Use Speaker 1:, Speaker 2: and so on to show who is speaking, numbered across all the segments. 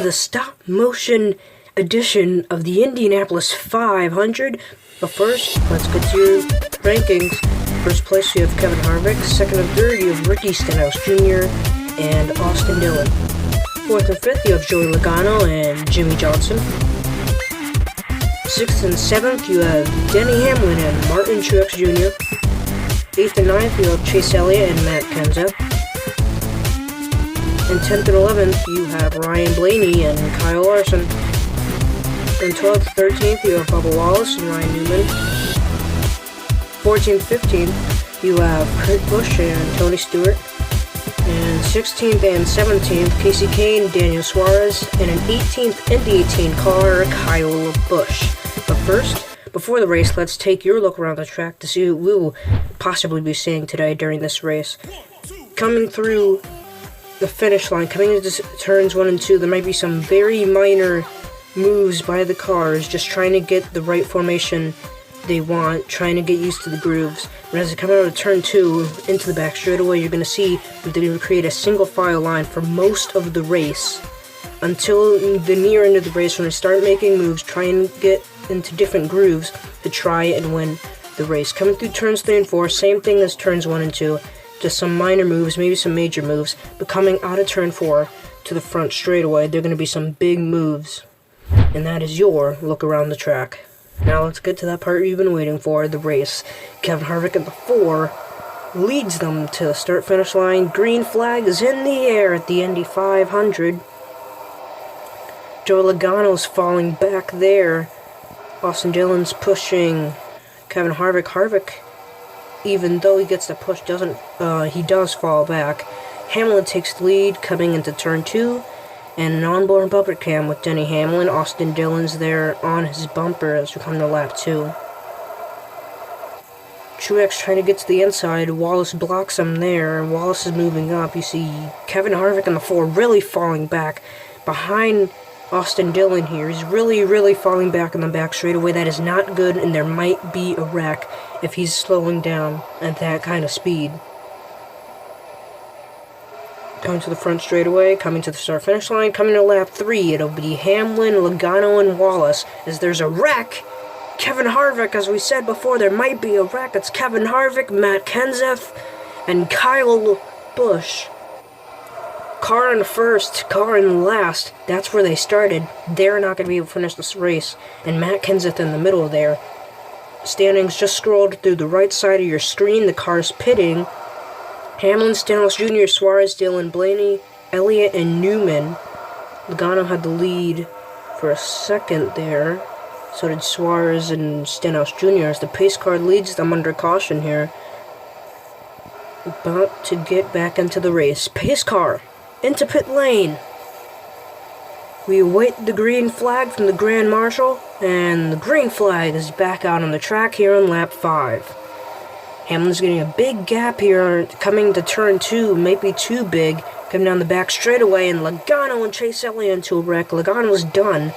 Speaker 1: to the stop-motion edition of the Indianapolis 500. But first, let's get to your rankings. First place, you have Kevin Harvick. Second and third, you have Ricky Stenhouse Jr. and Austin Dillon. Fourth and fifth, you have Joey Logano and Jimmie Johnson. Sixth and seventh, you have Denny Hamlin and Martin Truex Jr. Eighth and ninth, you have Chase Elliott and Matt Kenseth. And 10th and 11th, you have Ryan Blaney and Kyle Larson. And 12th, 13th, you have Bubba Wallace and Ryan Newman. 14th, 15th, you have Kurt Busch and Tony Stewart. And 16th and 17th, Casey Kane, Daniel Suarez, and an 18th Indy 18 car, Kyle Busch. But first, before the race, let's take your look around the track to see who we'll possibly be seeing today during this race. Coming through the finish line, coming into turns 1 and 2, there might be some very minor moves by the cars, just trying to get the right formation they want, trying to get used to the grooves. And as they come out of turn 2 into the back straightaway, you're going to see that they're going to create a single file line for most of the race until the near end of the race when they start making moves, try and get into different grooves to try and win the race. Coming through turns 3 and 4, same thing as turns 1 and 2. Just some minor moves, maybe some major moves, but coming out of turn 4 to the front straightaway, there are going to be some big moves. And that is your look around the track. Now let's get to that part you've been waiting for, the race. Kevin Harvick at the 4 leads them to the start-finish line. Green flag is in the air at the Indy 500. Joey Logano's falling back there. Austin Dillon's pushing Kevin Harvick. Harvick, even though he gets the push, he does fall back. Hamlin takes the lead coming into turn 2, and an onboard bumper cam with Denny Hamlin. Austin Dillon's there on his bumper as we come to lap 2. Truex trying to get to the inside. Wallace blocks him there. Wallace is moving up. You see Kevin Harvick in the 4 really falling back behind Austin Dillon here. He's really falling back in the back straightaway. That is not good, and there might be a wreck if he's slowing down at that kind of speed. Coming to the front straightaway, coming to the start-finish line, coming to lap 3, it'll be Hamlin, Logano, and Wallace. As there's a wreck, Kevin Harvick, as we said before, there might be a wreck. It's Kevin Harvick, Matt Kenseth, and Kyle Busch. Car in first, car in last. That's where they started. They're not going to be able to finish this race. And Matt Kenseth in the middle there. Standings just scrolled through the right side of your screen. The car's pitting. Hamlin, Stenhouse Jr., Suarez, Dillon, Blaney, Elliott, and Newman. Logano had the lead for a second there. So did Suarez and Stenhouse Jr. as the pace car leads them under caution here. About to get back into the race. Pace car into pit lane. We await the green flag from the Grand Marshal, and the green flag is back out on the track here on lap 5. Hamlin's getting a big gap here, coming to turn 2, might be too big, coming down the back straightaway, and Logano and Chase Elliott into a wreck. Logano's done.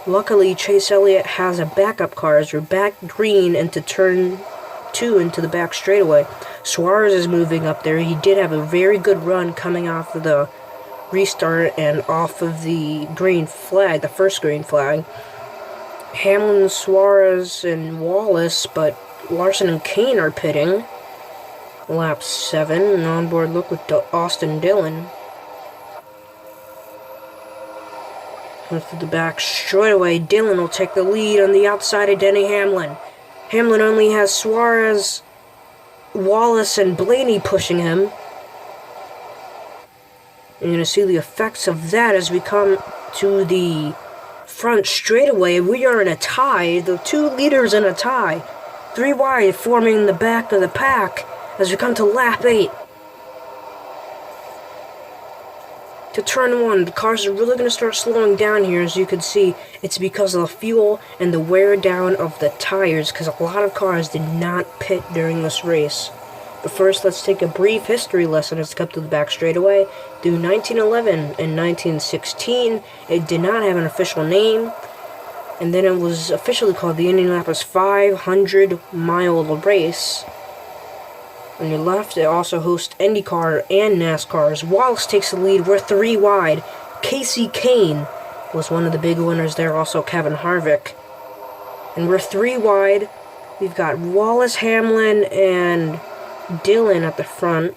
Speaker 1: Luckily, Chase Elliott has a backup car as we're back green into turn 2 into the back straightaway. Suarez is moving up there. He did have a very good run coming off of the restart and off of the green flag, the first green flag. Hamlin, Suarez, and Wallace, but Larson and Kane are pitting. Lap 7, an onboard look with Austin Dillon. Comes to the back straightaway. Dillon will take the lead on the outside of Denny Hamlin. Hamlin only has Suarez, Wallace, and Blaney pushing him. You're going to see the effects of that as we come to the front straightaway. We are in a tie. The 2 leaders in a tie. 3 wide forming the back of the pack as we come to lap 8. To turn 1, the cars are really going to start slowing down here. As you can see, it's because of the fuel and the wear down of the tires, because a lot of cars did not pit during this race. But first, let's take a brief history lesson as we come to the back straightaway. Through 1911 and 1916, it did not have an official name, and then it was officially called the Indianapolis 500-mile race. On your left, it also hosts IndyCar and NASCAR. Wallace takes the lead. We're 3 wide. Kasey Kahne was one of the big winners there, also Kevin Harvick. And we're 3 wide. We've got Wallace, Hamlin, and Dillon at the front.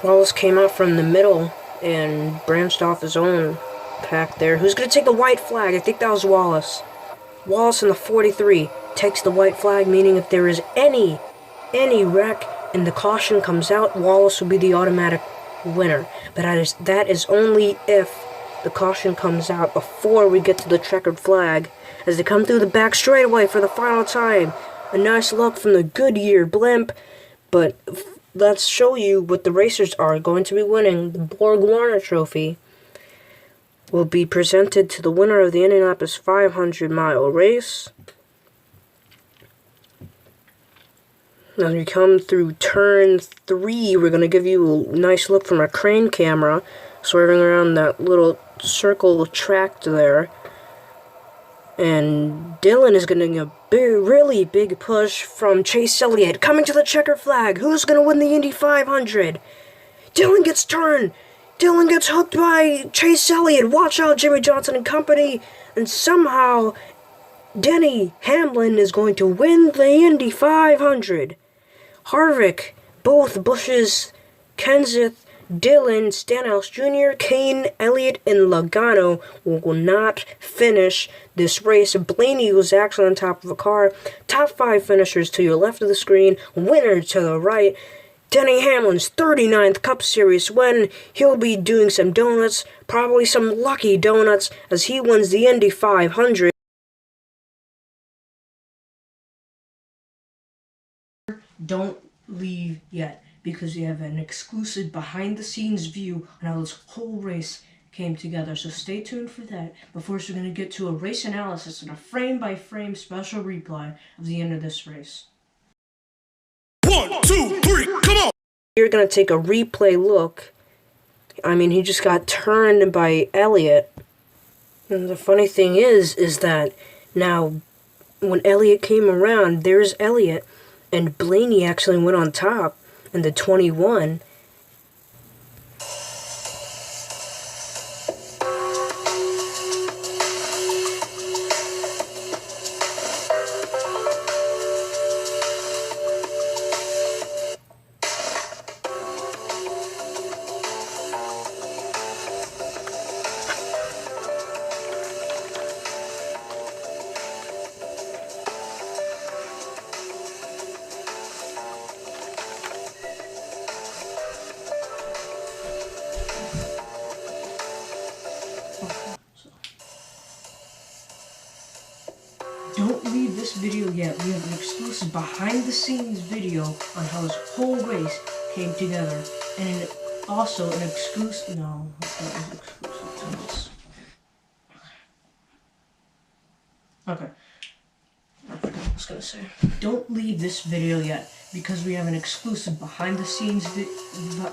Speaker 1: Wallace came out from the middle and branched off his own pack there. Who's going to take the white flag? I think that was Wallace. Wallace in the 43 takes the white flag, meaning if there is any wreck and the caution comes out, Wallace will be the automatic winner. But that is only if the caution comes out before we get to the checkered flag, as they come through the back straightaway for the final time. A nice look from the Goodyear blimp, but let's show you what the racers are going to be winning. The Borg-Warner Trophy will be presented to the winner of the Indianapolis 500-mile race. As we come through turn 3, we're going to give you a nice look from our crane camera, swerving around that little circle track there. And Dillon is getting a really big push from Chase Elliott. Coming to the checker flag. Who's going to win the Indy 500? Dillon gets turned. Dillon gets hooked by Chase Elliott. Watch out, Jimmie Johnson and company. And somehow, Denny Hamlin is going to win the Indy 500. Harvick, both Busches, KENSETH, Dillon, Stenhouse Jr., Kahne, Elliott, and Logano will not finish this race. Blaney was actually on top of a car. Top 5 finishers to your left of the screen. Winner to the right. Denny Hamlin's 39th Cup Series win. He'll be doing some donuts, probably some lucky donuts, as he wins the Indy 500. Don't leave yet, because we have an exclusive behind-the-scenes view on how this whole race came together. So stay tuned for that. But first, we're going to get to a race analysis and a frame-by-frame special replay of the end of this race.
Speaker 2: 1, 2, 3, come on!
Speaker 1: You're going to take a replay look. I mean, he just got turned by Elliott. And the funny thing is that now, when Elliott came around, there's Elliott, and Blaney actually went on top in the 21. Don't leave this video yet. We have an exclusive behind-the-scenes video on how this whole race came together. And also an exclusive... No, that was exclusive to this. Okay. I forgot what I was going to say. Don't leave this video yet, because we have an exclusive behind-the-scenes video...